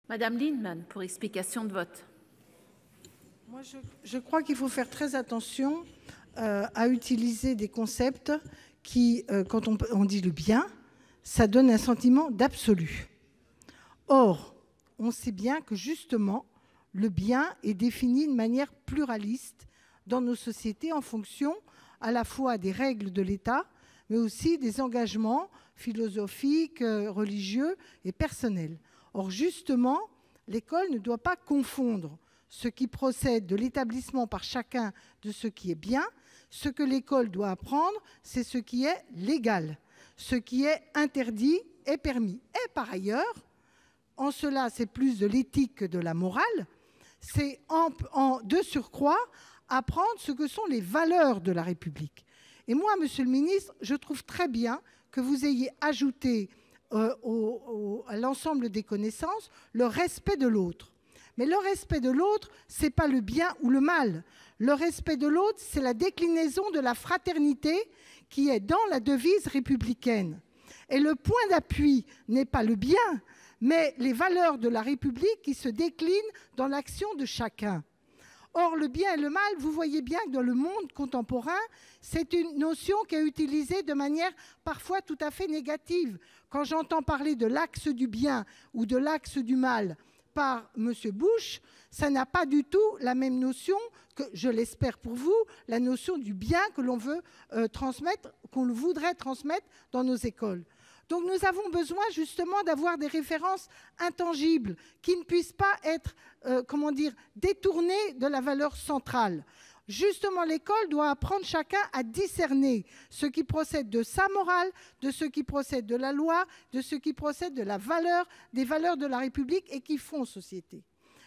Madame Lienemann, pour explication de vote. Moi, je crois qu'il faut faire très attention à utiliser des concepts qui, quand on dit le bien, ça donne un sentiment d'absolu. Or, on sait bien que justement, le bien est défini de manière pluraliste dans nos sociétés en fonction à la fois des règles de l'État, mais aussi des engagements philosophiques, religieux et personnels. Or, justement, l'école ne doit pas confondre ce qui procède de l'établissement par chacun de ce qui est bien. Ce que l'école doit apprendre, c'est ce qui est légal, ce qui est interdit et permis. Et par ailleurs, en cela, c'est plus de l'éthique que de la morale, c'est de surcroît apprendre ce que sont les valeurs de la République. Et moi, Monsieur le ministre, je trouve très bien que vous ayez ajouté à l'ensemble des connaissances le respect de l'autre. Mais le respect de l'autre, ce n'est pas le bien ou le mal. Le respect de l'autre, c'est la déclinaison de la fraternité qui est dans la devise républicaine. Et le point d'appui n'est pas le bien, mais les valeurs de la République qui se déclinent dans l'action de chacun. Or, le bien et le mal, vous voyez bien que dans le monde contemporain, c'est une notion qui est utilisée de manière parfois tout à fait négative. Quand j'entends parler de l'axe du bien ou de l'axe du mal par M. Bush, ça n'a pas du tout la même notion que, je l'espère pour vous, la notion du bien que l'on veut transmettre, qu'on voudrait transmettre dans nos écoles. Donc nous avons besoin justement d'avoir des références intangibles qui ne puissent pas être, détournées de la valeur centrale. Justement, l'école doit apprendre chacun à discerner ce qui procède de sa morale, de ce qui procède de la loi, de ce qui procède de la valeur, des valeurs de la République et qui font société.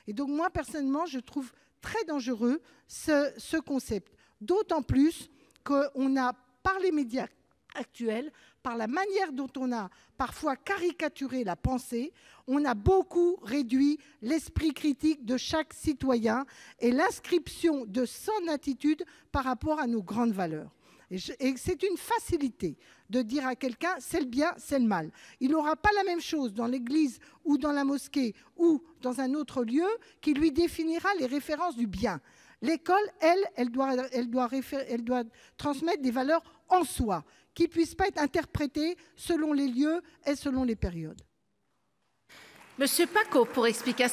Et donc moi, personnellement, je trouve très dangereux ce concept. D'autant plus qu'on a, par les médias actuels, par la manière dont on a parfois caricaturé la pensée, on a beaucoup réduit l'esprit critique de chaque citoyen et l'inscription de son attitude par rapport à nos grandes valeurs. Et c'est une facilité de dire à quelqu'un c'est le bien, c'est le mal. Il n'aura pas la même chose dans l'église ou dans la mosquée ou dans un autre lieu qui lui définira les références du bien. L'école, elle doit transmettre des valeurs en soi, qui ne puissent pas être interprétées selon les lieux et selon les périodes. Monsieur Pacaud, pour explication.